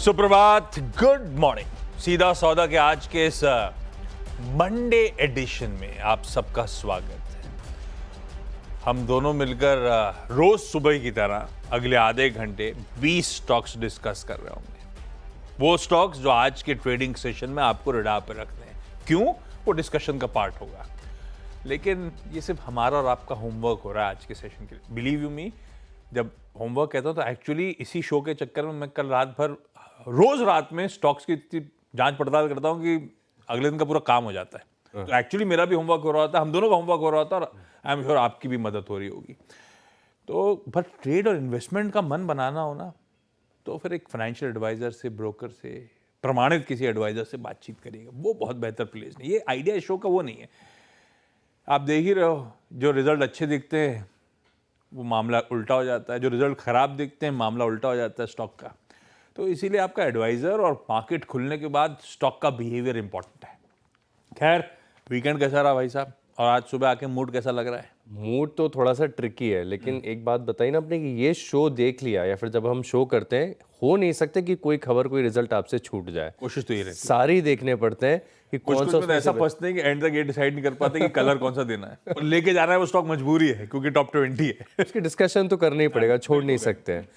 सुप्रभात, good morning. सीधा सौदा के आज के इस मंडे एडिशन में आप सबका स्वागत है। हम दोनों मिलकर रोज सुबह की तरह अगले आधे घंटे 20 स्टॉक्स डिस्कस कर रहे होंगे। वो स्टॉक्स जो आज के ट्रेडिंग सेशन में आपको रडार पर रखने हैं। क्यों? वो डिस्कशन का पार्ट होगा, लेकिन ये सिर्फ हमारा और आपका होमवर्क हो रहा है आज के सेशन के लिए। बिलीव यू मी, जब होमवर्क कहता हूं तो एक्चुअली इसी शो के चक्कर में मैं कल रात भर रोज रात में स्टॉक्स की इतनी जांच पड़ताल करता हूं कि अगले दिन का पूरा काम हो जाता है। तो एक्चुअली मेरा भी होमवर्क हो रहा था, हम दोनों का होमवर्क हो रहा था, और आई एम श्योर आपकी भी मदद हो रही होगी। तो बट ट्रेड और इन्वेस्टमेंट का मन बनाना हो ना, तो फिर एक फाइनेंशियल एडवाइजर से, ब्रोकर से, प्रमाणित किसी एडवाइजर से बातचीत करिएगा। वो बहुत बेहतर प्लेस नहीं। ये आइडिया शो का वो नहीं है। आप देख ही रहे हो, जो रिजल्ट अच्छे दिखते हैं वो मामला उल्टा हो जाता है, जो रिजल्ट खराब दिखते हैं मामला उल्टा हो जाता है स्टॉक का। तो इसीलिए आपका एडवाइजर और मार्केट खुलने के बाद स्टॉक का बिहेवियर इंपॉर्टेंट है। खैर, वीकेंड कैसा रहा भाई साहब? और आज सुबह आके मूड कैसा लग रहा है? मूड तो थोड़ा सा ट्रिकी है, लेकिन एक बात बताई ना आपने कि ये शो देख लिया या फिर जब हम शो करते हैं, हो नहीं सकता कि कोई खबर, कोई रिजल्ट आपसे छूट जाए। कोशिश तो ये रहती है। सारी देखने पड़ते हैं कि कुछ कौन सा कुछ ऐसा फंसते हैं कि एंड तक ये डिसाइड नहीं कर पाते कि कलर कौन सा देना है, और लेके जाना है वो स्टॉक मजबूरी है क्योंकि टॉप 20 है। उसकी डिस्कशन तो करना ही पड़ेगा, छोड़ नहीं सकते हैं।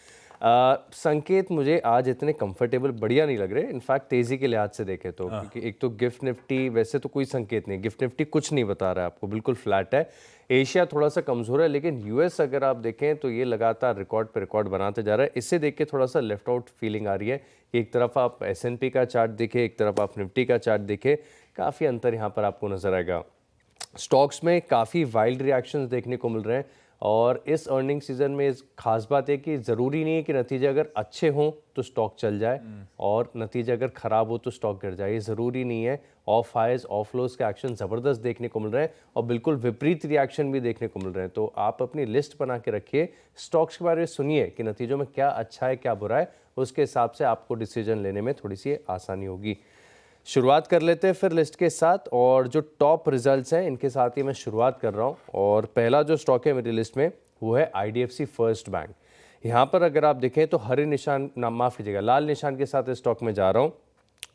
संकेत मुझे आज इतने कंफर्टेबल बढ़िया नहीं लग रहे, इनफैक्ट तेजी के लिहाज से देखें तो, क्योंकि एक तो गिफ्ट निफ्टी वैसे तो कोई संकेत नहीं, गिफ्ट निफ्टी कुछ नहीं बता रहा है आपको, बिल्कुल फ्लैट है। एशिया थोड़ा सा कमजोर है, लेकिन यूएस अगर आप देखें तो ये लगातार रिकॉर्ड पे रिकॉर्ड बनाते जा रहा है। इससे देख के थोड़ा सा लेफ्ट आउट फीलिंग आ रही है। एक तरफ आप S&P का चार्ट देखें, एक तरफ आप निफ्टी का चार्ट देखें, काफ़ी अंतर यहाँ पर आपको नजर आएगा। स्टॉक्स में काफ़ी वाइल्ड रिएक्शंस देखने को मिल रहे हैं, और इस अर्निंग सीजन में खास बात है कि ज़रूरी नहीं है कि नतीजे अगर अच्छे हों तो स्टॉक चल जाए और नतीजे अगर ख़राब हो तो स्टॉक गिर जाए। ये ज़रूरी नहीं है। ऑफ हाइज ऑफ लोज के एक्शन ज़बरदस्त देखने को मिल रहे हैं, और बिल्कुल विपरीत रिएक्शन भी देखने को मिल रहे हैं। तो आप अपनी लिस्ट बना के रखिए, स्टॉक्स के बारे में सुनिए कि नतीजों में क्या अच्छा है क्या बुरा है, उसके हिसाब से आपको डिसीजन लेने में थोड़ी सी आसानी होगी। शुरुआत कर लेते हैं फिर लिस्ट के साथ, और जो टॉप रिजल्ट्स हैं इनके साथ ही मैं शुरुआत कर रहा हूं। और पहला जो स्टॉक है मेरी लिस्ट में वो है IDFC फर्स्ट बैंक। यहां पर अगर आप देखें तो हरे निशान, माफ़ कीजिएगा, लाल निशान के साथ इस स्टॉक में जा रहा हूं।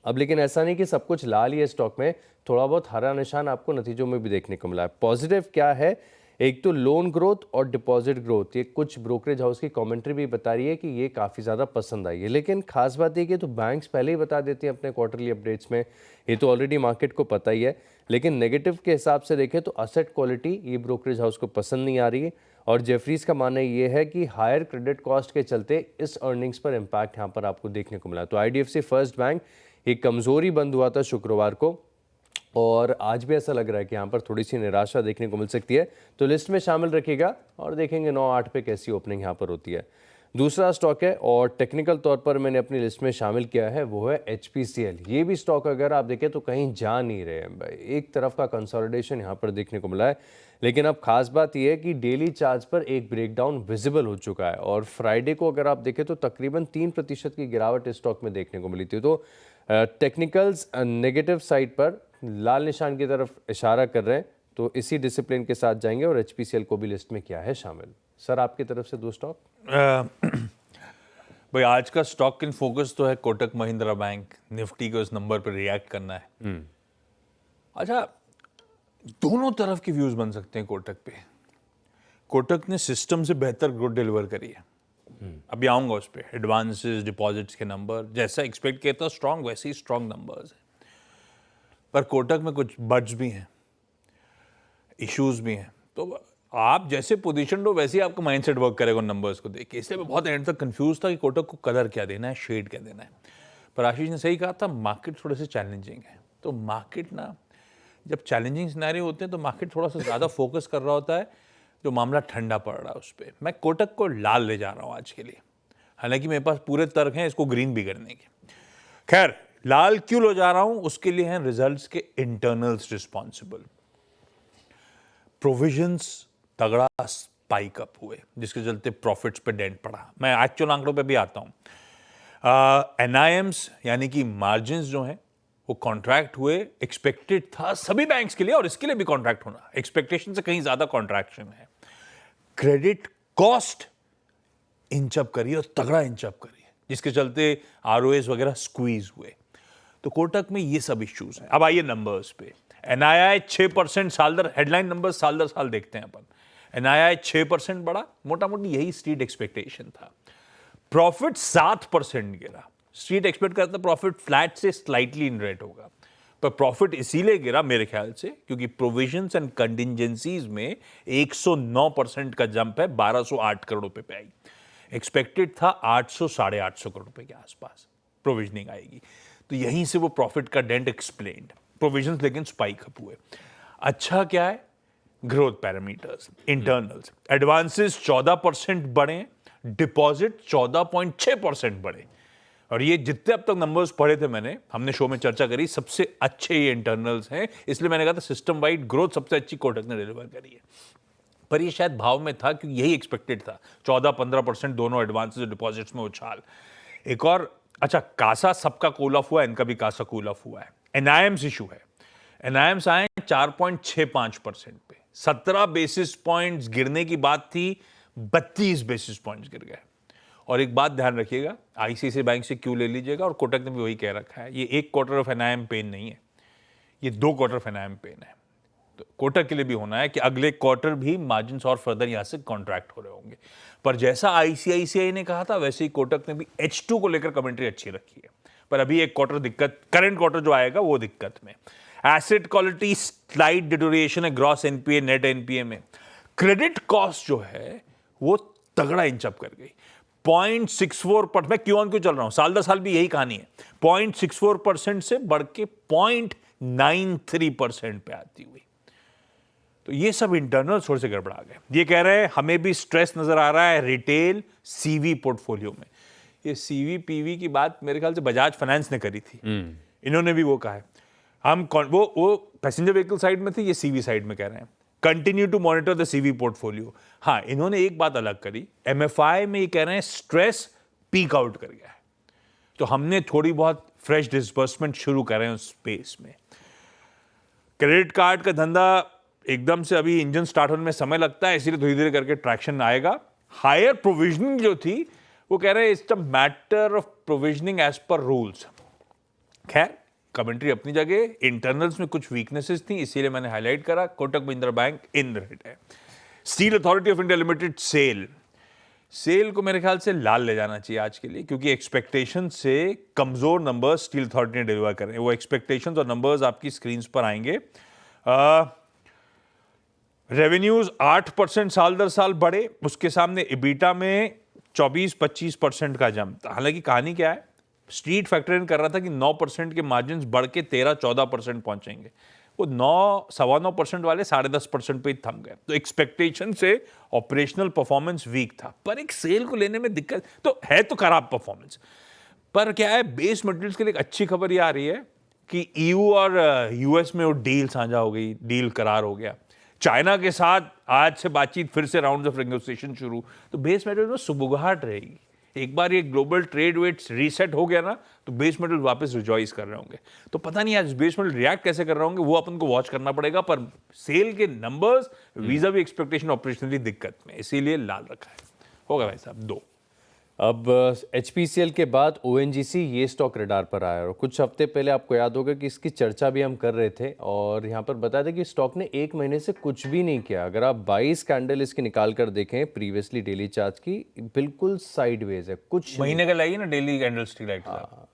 अब लेकिन ऐसा नहीं कि सब कुछ लाल ही है स्टॉक में, थोड़ा बहुत हरा निशान आपको नतीजों में भी देखने को मिला है। पॉजिटिव क्या है? एक तो लोन ग्रोथ और डिपॉजिट ग्रोथ, ये कुछ ब्रोकरेज हाउस की कमेंट्री भी बता रही है कि ये काफ़ी ज़्यादा पसंद आई है। लेकिन खास बात ये कि तो बैंक्स पहले ही बता देती हैं अपने क्वार्टरली अपडेट्स में, ये तो ऑलरेडी मार्केट को पता ही है। लेकिन नेगेटिव के हिसाब से देखें तो असेट क्वालिटी ये ब्रोकरेज हाउस को पसंद नहीं आ रही है, और जेफरीज का मानना ये है कि हायर क्रेडिट कॉस्ट के चलते इस अर्निंग्स पर इम्पैक्ट यहाँ पर आपको देखने को मिला। तो IDFC फर्स्ट बैंक एक कमज़ोरी बंद हुआ था शुक्रवार को, और आज भी ऐसा लग रहा है कि यहाँ पर थोड़ी सी निराशा देखने को मिल सकती है। तो लिस्ट में शामिल रखिएगा और देखेंगे 9-8 पे कैसी ओपनिंग यहाँ पर होती है। दूसरा स्टॉक है, और टेक्निकल तौर पर मैंने अपनी लिस्ट में शामिल किया है, वो है HPCL। ये भी स्टॉक अगर आप देखें तो कहीं जा नहीं रहे हैं भाई, एक तरफ का कंसोलिडेशन यहाँ पर देखने को मिला है। लेकिन अब खास बात यह है कि डेली चार्ज पर एक ब्रेकडाउन विजिबल हो चुका है, और फ्राइडे को अगर आप देखें तो तकरीबन 3% की गिरावट इस स्टॉक में देखने को मिली थी। तो टेक्निकल्स नेगेटिव साइड पर लाल निशान की तरफ इशारा कर रहे हैं, तो इसी डिसिप्लिन के साथ जाएंगे, और HPCL को भी लिस्ट में किया है शामिल। सर, आपकी तरफ से दो स्टॉक। भाई, आज का स्टॉक इन फोकस तो है कोटक महिंद्रा बैंक। निफ्टी को इस नंबर पर रिएक्ट करना है। अच्छा, दोनों तरफ के व्यूज बन सकते हैं कोटक पे। कोटक ने सिस्टम से बेहतर ग्रोथ डिलीवर करी है। अभी आऊंगा उस पर। एडवांसेस, डिपॉजिट्स के नंबर जैसा एक्सपेक्ट किया था स्ट्रांग, वैसे ही स्ट्रांग नंबर्स है। पर कोटक में कुछ बग्स भी हैं, इश्यूज भी हैं। तो आप जैसे पोजीशन हो वैसे ही आपका माइंडसेट वर्क करेगा उन नंबर्स को देख के। इसलिए मैं बहुत एंड तक कंफ्यूज था कि कोटक को कलर क्या देना है, शेड क्या देना है। पर आशीष ने सही कहा था, मार्केट थोड़े से चैलेंजिंग है। तो मार्केट ना, जब चैलेंजिंग सिनेरियो होते हैं तो मार्केट थोड़ा सा ज़्यादा फोकस कर रहा होता है, जो मामला ठंडा पड़ रहा है उस पर। मैं कोटक को लाल ले जा रहा हूँ आज के लिए, हालांकि मेरे पास पूरे तर्क हैं इसको ग्रीन भी करने के। खैर, लाल क्यों ले जा रहा हूं? उसके लिए हैं रिजल्ट्स के इंटरनल्स रिस्पॉन्सिबल। प्रोविजंस तगड़ा स्पाइक अप हुए, जिसके चलते प्रॉफिट्स पे डेंट पड़ा। मैं एक्चुअल आंकड़ों पे भी आता हूं। NIMs यानी कि मार्जिन्स जो हैं वो कॉन्ट्रैक्ट हुए। एक्सपेक्टेड था सभी बैंक्स के लिए, और इसके लिए भी कॉन्ट्रैक्ट होना, एक्सपेक्टेशन से कहीं ज्यादा कॉन्ट्रैक्शन है। क्रेडिट कॉस्ट इंच अप करी, और तगड़ा इंच अप करी, जिसके चलते आरओएस वगैरह स्क्वीज हुए। तो कोटक में ये सब इश्यूज हैं। अब आइए नंबर्स पे। एनआईआई 6% साल दर, हेडलाइन नंबर्स साल दर साल देखते हैं अपन। एनआईआई 6% बढ़ा, मोटा मोटी यही स्ट्रीट एक्सपेक्टेशन था। प्रॉफिट 7% गिरा, स्ट्रीट एक्सपेक्ट करता प्रॉफिट फ्लैट से स्लाइटली इन रेट होगा, पर प्रॉफिट इसीलिए गिरा मेरे ख्याल से क्योंकि प्रोविजंस एंड कंटिजेंसीज में 109% का जंप है, 1208 करोड़ रुपए पे आई। एक्सपेक्टेड था 800 साढ़े 800 करोड़ रुपए के आसपास प्रोविजनिंग आएगी, तो यहीं से वो प्रॉफिट का डेंट एक्सप्लेन्ड। प्रोविजंस लेकिन स्पाइक अप हुए। अच्छा क्या है, ग्रोथ पैरामीटर्स, इंटरनल्स, एडवांसेस 14% बढ़े, डिपॉजिट 14.6% बढ़े, और ये जितने अब तक नंबर्स पढ़े थे मैंने, हमने शो में चर्चा करी, सबसे अच्छे ये इंटरनल्स हैं। इसलिए मैंने कहा था सिस्टम वाइड ग्रोथ सबसे अच्छी कोटक ने डिलीवर करी है। पर ये शायद भाव में था क्योंकि यही एक्सपेक्टेड था, 14-15% दोनों एडवांसेस और डिपॉजिट्स में उछाल। एक और अच्छा, कासा सबका कूल ऑफ हुआ है, इनका भी कासा कूल ऑफ हुआ है। एनआईएम्स इशू है, एनआईएम्स आए 4.65% पे, 17 बेसिस पॉइंट्स गिरने की बात थी, 32 बेसिस पॉइंट्स गिर गए। और एक बात ध्यान रखिएगा, आईसीआईसीआई बैंक से क्यों ले लीजिएगा, और कोटक ने भी वही कह रखा है, ये एक क्वार्टर ऑफ एनआईएम पेन नहीं है, ये 2 क्वार्टर ऑफ एनआईएम पेन है। तो कोटक के लिए भी होना है कि अगले क्वार्टर भी मार्जिन्स और फर्दर यहां से कॉन्ट्रैक्ट हो रहे होंगे। पर जैसा आईसीआईसीआई ने कहा था वैसे ही कोटक ने भी H2 को लेकर कमेंट्री अच्छी रखी है, पर अभी एक क्वार्टर दिक्कत, करंट क्वार्टर जो आएगा वो दिक्कत में। एसेट क्वालिटी स्लाइड डिटोरिएशन है ग्रॉस एनपीए नेट एनपीए में। क्रेडिट कॉस्ट जो है वो तगड़ा इंचअप कर गई, 0.64%। मैं क्यों चल रहा हूं, साल दर साल भी यही कहानी है, 0.64% से बढ़ के 0.93% पे आती हुई। तो ये सब इंटरनल सोर्स से गड़बड़ा गए। ये कह रहे हैं हमें भी स्ट्रेस नजर आ रहा है रिटेल सीवी पोर्टफोलियो में। ये सीवी पीवी की बात मेरे ख्याल से बजाज फाइनेंस ने करी थी, इन्होंने भी वो कहा है। हम वो पैसेंजर व्हीकल साइड में थे, ये सीवी साइड में कह रहे हैं continue to monitor the CV portfolio. हाँ, इन्होंने एक बात अलग करी, एमएफआई में ये कह रहे हैं स्ट्रेस पीक आउट कर गया है, तो हमने थोड़ी बहुत फ्रेश डिसबर्समेंट शुरू करें उस स्पेस में। क्रेडिट कार्ड का धंधा एकदम से अभी इंजन स्टार्ट होने में समय लगता है, इसीलिए धीरे धीरे करके ट्रैक्शन आएगा। हायर प्रोविजनिंग जो थी वो कह रहे हैं it's a matter of provisioning as per rules. खैर, कमेंट्री अपनी जगह, इंटरनल्स में कुछ वीकनेसेस थी, इसीलिए मैंने हाईलाइट करा। कोटक महिंद्रा बैंक इन रेट है। स्टील अथॉरिटी ऑफ इंडिया लिमिटेड सेल को मेरे ख्याल से लाल ले जाना चाहिए आज के लिए, क्योंकि एक्सपेक्टेशन से कमजोर नंबर्स स्टील अथॉरिटी ने डिलीवर करें। वो एक्सपेक्टेशंस और नंबर्स आपकी स्क्रीन पर आएंगे। रेवेन्यूज 8% साल दर साल बढ़े, उसके सामने इबीटा में 24-25% का जंप था। हालांकि कहानी क्या है, स्ट्रीट फैक्टर इन कर रहा था कि 9% के मार्जिन बढ़ के 13-14% पहुंचेंगे, वो 9-9.25% वाले 10.5% पे ही थम गए। तो एक्सपेक्टेशन से ऑपरेशनल परफॉर्मेंस वीक था, पर एक सेल को लेने में दिक्कत तो है, तो खराब परफॉर्मेंस। पर क्या है, बेस मटेरियल्स के लिए एक अच्छी खबर ये आ रही है कि ईयू और यूएस में वो डील साझा हो गई, डील करार हो गया। चाइना के साथ आज से बातचीत, फिर से राउंड ऑफ नेगोशिएशन शुरू, तो बेस मेटल में सुबुगाहट रहेगी। एक बार ये ग्लोबल ट्रेड वेट्स रीसेट हो गया ना, तो बेस मेटल वापस रिजॉइस कर रहे होंगे। तो पता नहीं आज बेस मेटल रिएक्ट कैसे कर रहे होंगे, वो अपन को वॉच करना पड़ेगा। पर सेल के नंबर्स वीजा भी एक्सपेक्टेशन ऑपरेशनली दिक्कत में, इसीलिए लाल रखा है। होगा भाई साहब 2। अब HPCL के बाद ONGC ये स्टॉक रडार पर आया, और कुछ हफ्ते पहले आपको याद होगा कि इसकी चर्चा भी हम कर रहे थे, और यहाँ पर बताया था कि स्टॉक ने 1 महीने से कुछ भी नहीं किया। अगर आप 22 कैंडल इसकी निकाल कर देखें प्रीवियसली डेली चार्ट की, बिल्कुल साइडवेज है, कुछ महीने का लाइए ना डेली कैंडल स्टिक लाइट,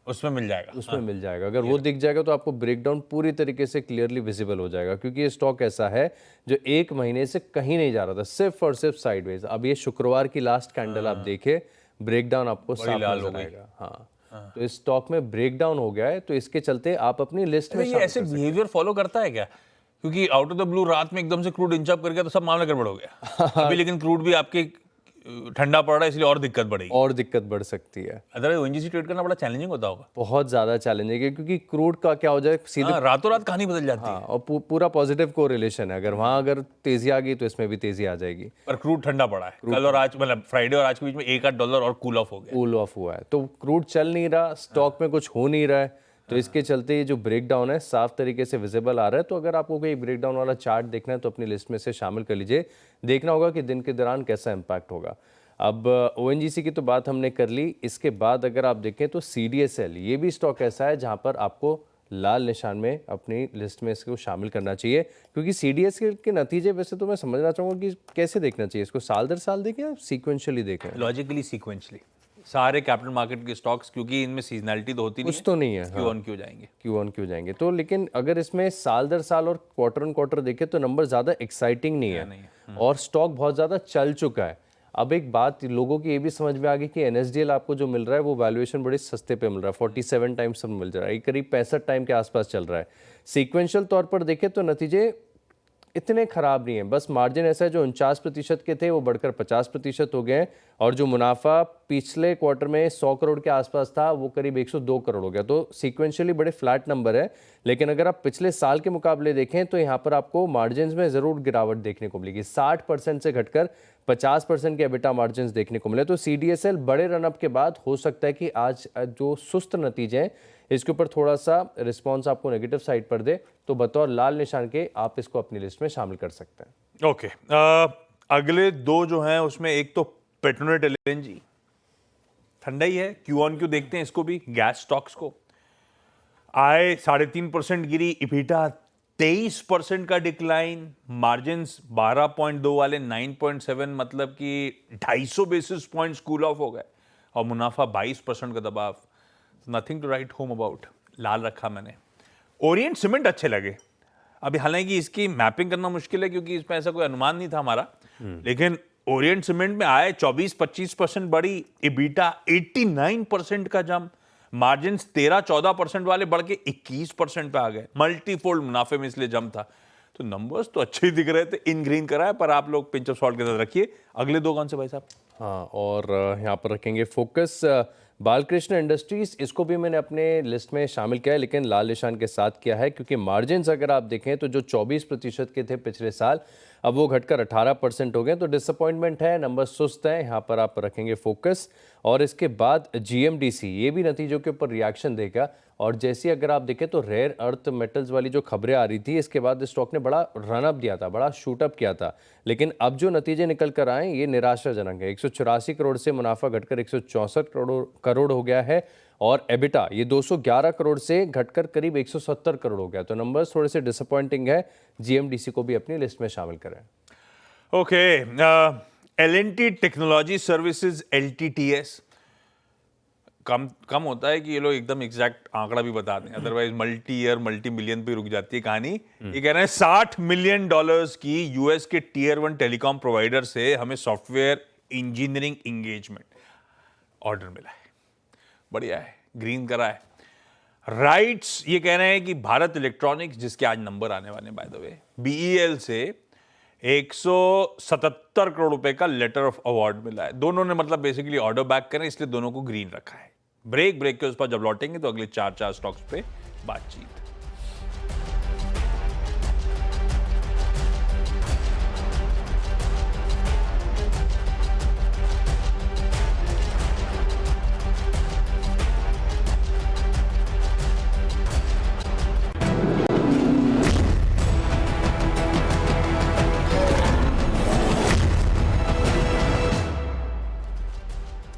उसमें मिल जाएगा, उसमें मिल जाएगा। अगर वो दिख जाएगा तो आपको ब्रेकडाउन पूरी तरीके से क्लियरली विजिबल हो जाएगा, क्योंकि ये स्टॉक ऐसा है जो 1 महीने से कहीं नहीं जा रहा था, सिर्फ और सिर्फ साइडवेज। अब ये शुक्रवार की लास्ट कैंडल आप देखें, ब्रेकडाउन आपको साफ नजर आएगा। हाँ, तो इस स्टॉक में ब्रेकडाउन हो गया है, तो इसके चलते आप अपनी लिस्ट में ये ऐसे बिहेवियर फॉलो करता है क्या? क्योंकि आउट ऑफ द ब्लू रात में एकदम से क्रूड इंचअप कर गया तो सब मामला गड़बड़ हो गया। अभी लेकिन क्रूड भी आपके ठंडा पड़ रहा है, इसलिए और दिक्कत बढ़ेगी, और दिक्कत बढ़ सकती है। अदरवाइज ONGC ट्रेड करना बड़ा चैलेंजिंग होता होगा, बहुत ज्यादा चैलेंजिंग है, क्योंकि क्रूड का क्या हो जाए सीधे रातों रात कहानी बदल जाती है। हाँ, और पूरा पॉजिटिव कोरिलेशन है। अगर वहां अगर तेजी आ गई तो इसमें भी तेजी आ जाएगी। पर क्रूड ठंडा पड़ा है, कल और आज, मतलब फ्राइडे और आज के बीच में $1-8 और कूल ऑफ हो गया, कूल ऑफ हुआ है, तो क्रूड चल नहीं रहा, स्टॉक में कुछ हो नहीं रहा है, तो इसके चलते ये जो ब्रेकडाउन है साफ तरीके से विजिबल आ रहा है। तो अगर आपको कोई ब्रेकडाउन वाला चार्ट देखना है तो अपनी लिस्ट में से शामिल कर लीजिए, देखना होगा कि दिन के दौरान कैसा इंपैक्ट होगा। अब ONGC की तो बात हमने कर ली, इसके बाद अगर आप देखें तो CDSL ये भी स्टॉक ऐसा है जहां पर आपको लाल निशान में अपनी लिस्ट में इसको शामिल करना चाहिए, क्योंकि CDSL के नतीजे वैसे तो मैं समझना चाहूँगा कि कैसे देखना चाहिए इसको, साल दर साल देखें या सीक्वेंशियली देखें? लॉजिकली सीक्वेंशली सारे कैपिटल मार्केट के स्टॉक्स, क्योंकि इनमें सीजनैलिटी तो होती नहीं कुछ तो नहीं है, क्यू ऑन क्यू जाएंगे। क्यू जाएंगे तो, लेकिन अगर इसमें साल दर साल और क्वार्टर ऑन क्वार्टर देखें तो नंबर ज़्यादा एक्साइटिंग नहीं है और स्टॉक बहुत ज़्यादा चल चुका है। अब एक बात लोगों की ये भी समझ में आ गई कि NSDL आपको जो मिल रहा है वो वैल्यूएशन बड़े सस्ते पे मिल रहा है, 47 टाइम्स पर मिल रहा है, ये करीब 65 टाइम के आसपास चल रहा है। सीक्वेंशियल तौर पर देखें तो नतीजे इतने खराब नहीं है, बस मार्जिन ऐसा है जो 49% के थे वो बढ़कर 50% हो गए हैं और जो मुनाफा पिछले क्वार्टर में 100 करोड़ के आसपास था वो करीब 102 करोड़ हो गया। तो सीक्वेंशियली बड़े फ्लैट नंबर है, लेकिन अगर आप पिछले साल के मुकाबले देखें तो यहाँ पर आपको मार्जिन में ज़रूर गिरावट देखने को मिलेगी, 60% से घटकर 50% के एबिटा मार्जिन देखने को मिले। तो CDSL बड़े रनअप के बाद हो सकता है कि आज जो सुस्त नतीजे हैं इसके ऊपर थोड़ा सा रिस्पॉन्स आपको नेगेटिव साइड पर दे, तो बतौर लाल निशान के आप इसको अपनी लिस्ट में शामिल कर सकते हैं। ओके, अगले दो जो हैं उसमें एक तो पेट्रोनेट LNG, ठंडा ही है, क्यू ऑन क्यू देखते हैं इसको भी। गैस स्टॉक्स को आय 3.5% गिरी, इबिटा 23% का डिक्लाइन, मार्जिन 12.2 वाले 9.7, मतलब कि 250 बेसिस पॉइंट्स कूल ऑफ हो गए और मुनाफा 22% का दबाव। Nothing to write home about, लाल रखा मैंने। ओरिएंट सीमेंट अच्छे लगे, अभी हालांकि इसकी मैपिंग करना मुश्किल है क्योंकि इसमें ऐसा कोई अनुमान नहीं था हमारा, लेकिन ओरिएंट सीमेंट में आए 24-25% बढ़ी, इबिटा 89% का जंप, मार्जिन 13-14% वाले बढ़ के 21% पे आ गए, मल्टीफोल्ड मुनाफे में इसलिए जंप था। तो नंबर्स तो अच्छे ही दिख रहे थे, इन ग्रीन करा है, पर आप लोग पिंच ऑफ सॉल्ट के साथ रखिए। अगले दो कौन से भाई साहब? हाँ, और यहाँ पर रखेंगे फोकस बालकृष्ण इंडस्ट्रीज, इसको भी मैंने अपने लिस्ट में शामिल किया है लेकिन लाल निशान के साथ किया है, क्योंकि मार्जिन्स अगर आप देखें तो जो 24% के थे पिछले साल अब वो घटकर 18% हो गए, तो डिसअपॉइंटमेंट है, नंबर सुस्त है, यहाँ पर आप रखेंगे फोकस। और इसके बाद GMDC, ये भी नतीजों के ऊपर रिएक्शन देगा और जैसी अगर आप देखें तो रेयर अर्थ मेटल्स वाली जो खबरें आ रही थी इसके बाद स्टॉक ने बड़ा रनअप दिया था, बड़ा शूटअप किया था, लेकिन अब जो नतीजे निकल कर आए ये निराशाजनक है। 184 करोड़ से मुनाफा घटकर 164 करोड़ हो गया है और एबिटा ये 211 करोड़ से घटकर करीब 170 करोड़ हो गया, तो नंबर्स थोड़े से डिसअपॉइंटिंग है। GMDC को भी अपनी लिस्ट में शामिल करें। Okay, L&T technology services LTTS, कम होता है कि ये लोग एकदम एग्जैक्ट आंकड़ा भी बता दें, otherwise multi year multi million पे रुक जाती है कहानी। ये कह रहे हैं $60 मिलियन की US के टियर 1 टेलीकॉम प्रोवाइडर से हमें सॉफ्टवेयर इंजीनियरिंग एंगेजमेंट ऑर्डर मिला है, बढ़िया है, ग्रीन करा है। राइट्स, ये कह रहे हैं कि भारत इलेक्ट्रॉनिक्स, जिसके आज नंबर आने वाले बाय द वे, BEL से 177 करोड़ रुपए का लेटर ऑफ अवार्ड मिला है। दोनों ने मतलब बेसिकली ऑर्डर बैक करें, इसलिए दोनों को ग्रीन रखा है। ब्रेक के उस पर जब लौटेंगे तो अगले 4 स्टॉक्स पे बातचीत।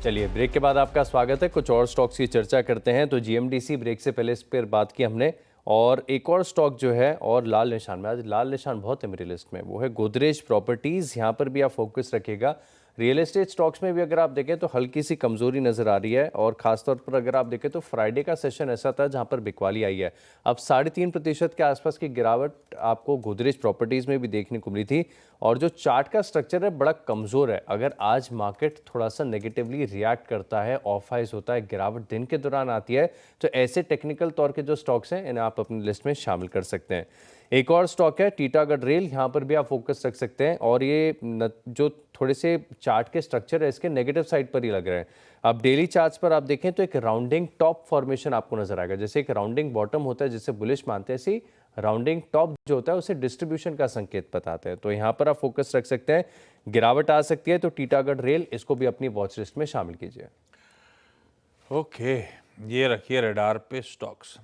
चलिए, ब्रेक के बाद आपका स्वागत है। कुछ और स्टॉक्स की चर्चा करते हैं। तो GMDC ब्रेक से पहले इस पर बात की हमने, और एक और स्टॉक जो है और लाल निशान में, आज लाल निशान बहुत है मेरी लिस्ट में, वो है गोदरेज प्रॉपर्टीज़। यहाँ पर भी आप फोकस रखिएगा। रियल एस्टेट स्टॉक्स में भी अगर आप देखें तो हल्की सी कमजोरी नजर आ रही है, और खासतौर पर अगर आप देखें तो फ्राइडे का सेशन ऐसा था जहां पर बिकवाली आई है। अब 3.5% के आसपास की गिरावट आपको गोदरेज प्रॉपर्टीज़ में भी देखने को मिली थी, और जो चार्ट का स्ट्रक्चर है बड़ा कमज़ोर है। अगर आज मार्केट थोड़ा सा नेगेटिवली रिएक्ट करता है, ऑफ हाइज होता है, गिरावट दिन के दौरान आती है, तो ऐसे टेक्निकल तौर के जो स्टॉक्स हैं इन्हें आप अपनी लिस्ट में शामिल कर सकते हैं। एक और स्टॉक है टीटागढ़ रेल, यहाँ पर भी आप फोकस रख सकते हैं, और ये जो थोड़े से चार्ट के स्ट्रक्चर है इसके नेगेटिव साइड पर ही लग रहे हैं। अब डेली चार्ट्स पर आप देखें तो एक राउंडिंग टॉप फॉर्मेशन आपको नजर आएगा, जैसे एक राउंडिंग बॉटम होता है जिसे बुलिश मानते हैं, ऐसी राउंडिंग टॉप जो होता है उसे डिस्ट्रीब्यूशन का संकेत बताते हैं। तो यहाँ पर आप फोकस रख सकते हैं, गिरावट आ सकती है तो टीटागढ़ रेल, इसको भी अपनी वॉच लिस्ट में शामिल कीजिए। ओके, ये रखिए रडार पे स्टॉक्स।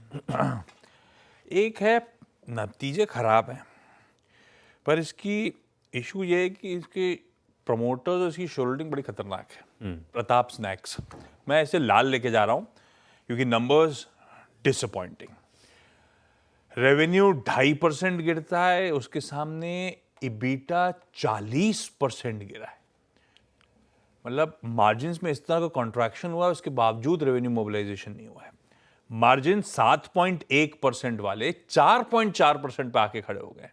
एक है नतीजे खराब हैं, पर इसकी इशू ये है कि इसकी प्रमोटर्स और इसकी शोल्डिंग बड़ी खतरनाक है। प्रताप स्नैक्स, मैं ऐसे लाल लेके जा रहा हूँ क्योंकि नंबर्स डिसअपॉइंटिंग। रेवेन्यू 2.5% गिरता है, उसके सामने इबीटा 40% गिरा है। मतलब मार्जिन्स में इस तरह का कॉन्ट्रैक्शन हुआ है, उसके बावजूद रेवेन्यू मोबिलाइजेशन नहीं हुआ है। मार्जिन 7.1% वाले 4.4% पे आके खड़े हो गए।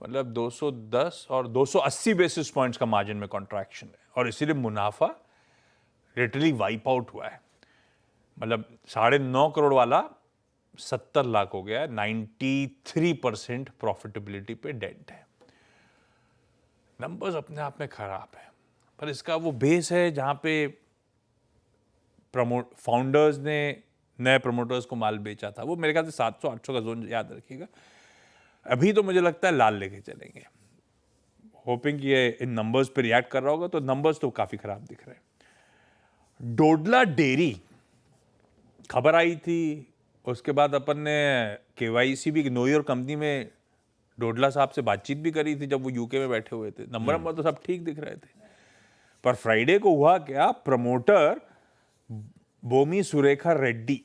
मतलब 210 और 280 बेसिस पॉइंट्स का मार्जिन में कॉन्ट्रैक्शन है, और इसीलिए मुनाफा लिटरली वाइप आउट हुआ है। मतलब 9.5 करोड़ वाला 70 लाख हो गया, 93% प्रॉफिटेबिलिटी पे डेंट है। नंबर्स अपने आप में खराब है, पर इसका वो बेस है जहां पे फाउंडर्स ने नए प्रमोटर्स को माल बेचा था। वो मेरे ख्याल से 700-800 का जोन याद रखिएगा। अभी तो मुझे लगता है लाल लेके चलेंगे, होपिंग कि ये इन नंबर्स पे रिएक्ट कर रहा होगा। तो नंबर्स तो काफी खराब दिख रहे हैं। डोडला डेयरी खबर आई थी, उसके बाद अपन ने केवाईसी भी नो योर कंपनी में डोडला साहब से बातचीत भी करी थी जब वो यूके में बैठे हुए थे। नंबर तो सब ठीक दिख रहे थे, पर फ्राइडे को हुआ क्या, प्रमोटर बोमी सुरेखा रेड्डी,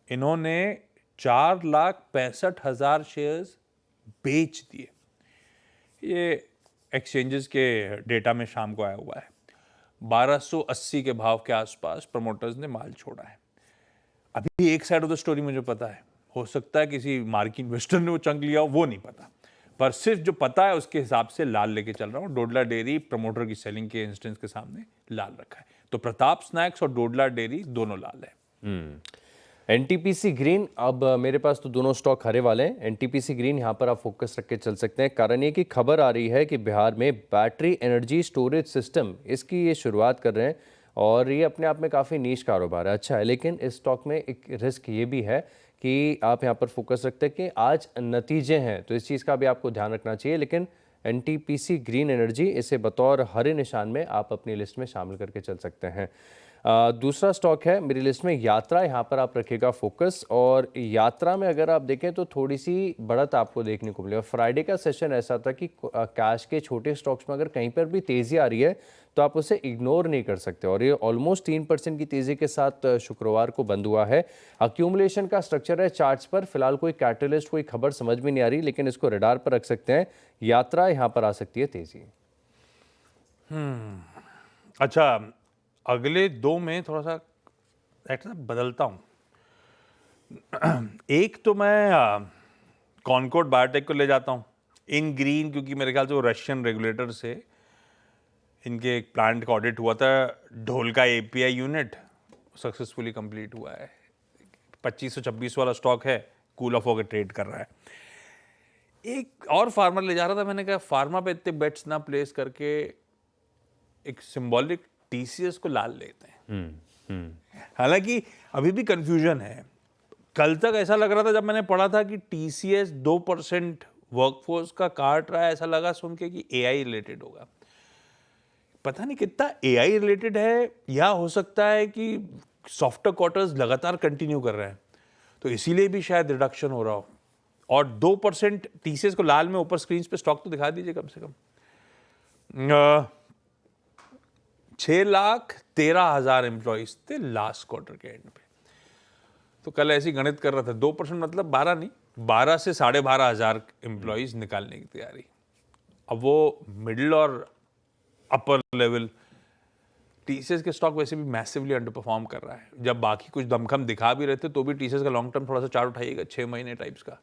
इन्होंने 4,65,000 शेयर्स बेच दिए। ये एक्सचेंजेस के डेटा में शाम को आया हुआ है। 1280 के भाव के आसपास प्रमोटर्स ने माल छोड़ा है। अभी एक साइड ऑफ द स्टोरी मुझे पता है, हो सकता है किसी मार्की इन्वेस्टर ने वो चंक लिया हो, वो नहीं पता, पर सिर्फ जो पता है उसके हिसाब से लाल लेके चल रहा हूँ। डोडला डेयरी प्रमोटर की सेलिंग के इंस्टेंस के सामने लाल रखा है। तो प्रताप स्नैक्स और डोडला डेयरी दोनों लाल है। एनटीपीसी ग्रीन, अब मेरे पास तो दोनों स्टॉक हरे वाले हैं। एनटीपीसी ग्रीन यहाँ पर आप फोकस रख के चल सकते हैं। कारण ये कि खबर आ रही है कि बिहार में बैटरी एनर्जी स्टोरेज सिस्टम इसकी ये शुरुआत कर रहे हैं, और ये अपने आप में काफ़ी नीश कारोबार है, अच्छा है। लेकिन इस स्टॉक में एक रिस्क ये भी है कि आप यहाँ पर फोकस रखते हैं कि आज नतीजे हैं, तो इस चीज़ का भी आपको ध्यान रखना चाहिए। लेकिन एनटीपीसी ग्रीन एनर्जी, इसे बतौर हरे निशान में आप अपनी लिस्ट में शामिल करके चल सकते हैं। दूसरा स्टॉक है मेरी लिस्ट में यात्रा, यहाँ पर आप रखिएगा फोकस। और यात्रा में अगर आप देखें तो थोड़ी सी बढ़त आपको देखने को मिलेगा। फ्राइडे का सेशन ऐसा था कि कैश के छोटे स्टॉक्स में अगर कहीं पर भी तेज़ी आ रही है तो आप उसे इग्नोर नहीं कर सकते, और ये ऑलमोस्ट 3% की तेज़ी के साथ शुक्रवार को बंद हुआ है। अक्यूमुलेशन का स्ट्रक्चर है चार्ट्स पर, फिलहाल कोई कैटलिस्ट, कोई खबर समझ में नहीं आ रही, लेकिन इसको रडार पर रख सकते हैं। यात्रा यहाँ पर आ सकती है तेज़ी। अच्छा, अगले दो में थोड़ा सा ऐसा बदलता हूँ। एक तो मैं कॉनकॉर्ड बायोटेक को ले जाता हूँ इन ग्रीन, क्योंकि मेरे ख्याल से वो रशियन रेगुलेटर से इनके एक प्लांट का ऑडिट हुआ था। Dholka API unit successfully complete हुआ है। 2526 वाला स्टॉक है, कूल ऑफ होकर ट्रेड कर रहा है। एक और फार्मर ले जा रहा था, मैंने कहा फार्मा पे इतने बेट्स ना प्लेस करके एक सिंबॉलिक टीसीएस को लाल लेते हैं। हालांकि अभी भी कंफ्यूजन है। कल तक ऐसा लग रहा था जब मैंने पढ़ा था कि टीसीएस 2% वर्कफोर्स का काट रहा है, ऐसा लगा सुन के कि एआई रिलेटेड होगा। पता नहीं कितना एआई रिलेटेड है, या हो सकता है कि सॉफ्टवेयर क्वार्टर्स लगातार कंटिन्यू कर रहे हैं, तो इसीलिए भी शायद रिडक्शन हो रहा हो। और 2% टीसीएस को लाल में ऊपर स्क्रीन पे स्टॉक तो दिखा दीजिए कम से कम। 6,13,000 एम्प्लॉइज थे लास्ट क्वार्टर के एंड पे। तो कल ऐसी गणित कर रहा था, 2% मतलब 12 नहीं, 12 से 12,500 एम्प्लॉइज निकालने की तैयारी। अब वो मिडिल और अपर लेवल टीसीएस के स्टॉक वैसे भी मैसिवली अंडर परफॉर्म कर रहा है। जब बाकी कुछ दमखम दिखा भी रहे थे तो भी टीसीएस का लॉन्ग टर्म थोड़ा सा चार्ट उठाइएगा 6 महीने टाइप्स का,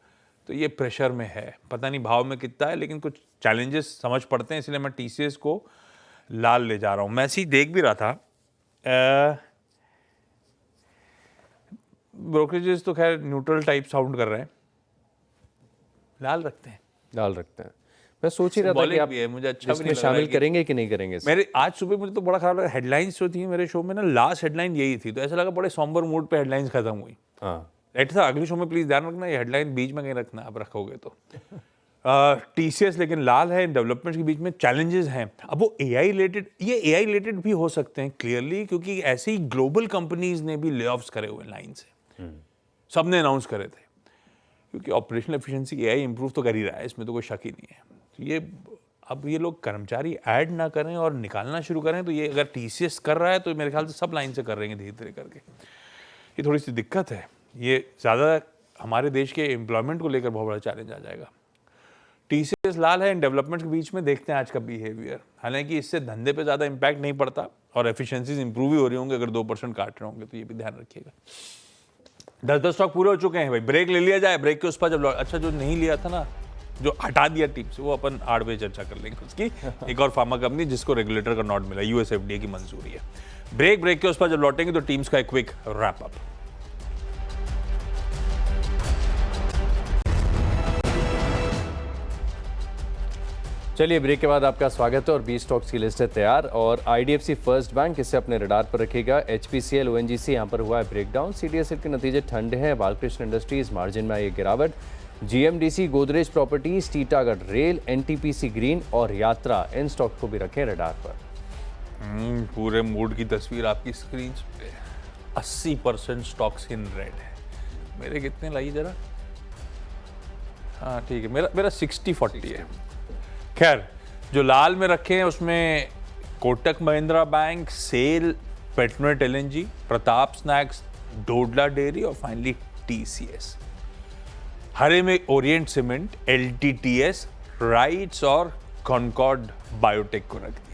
तो ये प्रेशर में है। पता नहीं भाव में कितना है, लेकिन कुछ चैलेंजेस समझ पड़ते हैं, इसलिए मैं टीसीएस को लाल ले जा रहा हूं। मैं ऐसे ही देख भी रहा था, ब्रोकरेजेस तो खैर न्यूट्रल टाइप साउंड कर रहे हैं, लाल रखते हैं। लाल रखते हैं। मैं सोच ही रहा था कि आप है, मुझे अच्छा भी इसमें नहीं लग शामिल रहा है करेंगे कि नहीं करेंगे। मेरे आज सुबह मुझे तो बड़ा खराब लगा। हेडलाइंस जो थी मेरे शो में ना, लास्ट हेडलाइन यही थी, तो ऐसा लगा बड़े सॉम्बर मूड पे हेडलाइंस खत्म हुई। हाँ, राइट था, अगले शो में प्लीज ध्यान रखना, ये हेडलाइन बीच में कहीं रखना आप रखोगे तो। टीसीएस लेकिन लाल है, डेवलपमेंट के बीच में चैलेंजेस हैं। अब वो एआई रिलेटेड, ये एआई रिलेटेड भी हो सकते हैं क्लियरली, क्योंकि ऐसे ही ग्लोबल कंपनीज ने भी ले ऑफ्स करे हुए लाइन से, सबने अनाउंस करे थे, क्योंकि ऑपरेशनल एफिशिएंसी एआई इंप्रूव तो कर ही रहा है, इसमें तो कोई शक ही नहीं है। तो ये अब ये लोग कर्मचारी ऐड ना करें और निकालना शुरू करें, तो ये अगर टीसीएस कर रहा है तो मेरे ख्याल से सब लाइन से कर रहे हैं धीरे धीरे करके। ये थोड़ी सी दिक्कत है, ये ज़्यादा हमारे देश के एम्प्लॉयमेंट को लेकर बहुत बड़ा चैलेंज आ जाएगा। टीसीएस लाल है, इन डेवलपमेंट के बीच में देखते हैं आज का बिहेवियर। हालांकि इससे धंधे पे ज़्यादा इम्पैक्ट नहीं पड़ता और एफिशिएंसीज इंप्रूव ही हो रही होंगे अगर 2% काट रहे होंगे, तो ये भी ध्यान रखिएगा। 10 स्टॉक पूरे हो चुके हैं भाई, ब्रेक ले लिया जाए। ब्रेक के उस पर जब अच्छा जो नहीं लिया था ना, जो हटा दिया टीम से, वो अपन 8 बजे चर्चा कर लेंगे उसकी। एक और फार्मा कंपनी जिसको रेगुलेटर का नोट मिला, यूएसएफडीए की मंजूरी है। ब्रेक के उस पर जब लौटेंगे तो टीम्स का एक क्विक रैप अप। चलिए ब्रेक के बाद आपका स्वागत है और 20 स्टॉक्स की लिस्ट है तैयार। और आईडीएफसी फर्स्ट बैंक इसे अपने रडार पर रखेगा। एचपीसीएल ओएनजीसी यहाँ पर हुआ है ब्रेकडाउन। सीडीएसएल के नतीजे ठंडे हैं। बालकृष्ण इंडस्ट्रीज मार्जिन में आई है गिरावट। GMDC, Godrej properties, Titagarh rail, NTPC green और यात्रा, इन स्टॉक को भी रखें रडार पर। पूरे मूड की तस्वीर आपकी स्क्रीन पे। 80% स्टॉक्स इन रेड है। मेरे कितने लाइए जरा? हाँ ठीक है, मेरा 60-40 है। खैर, जो लाल में रखे हैं उसमें कोटक महिंद्रा बैंक, सेल, पेट्रोनेट एलएनजी, प्रताप स्नैक्स, डोडला डेयरी और फाइनली टीसीएस। हरे में ओरिएंट सीमेंट, एलटीटीएस, राइट्स और कॉनकॉर्ड बायोटेक को रखते हैं।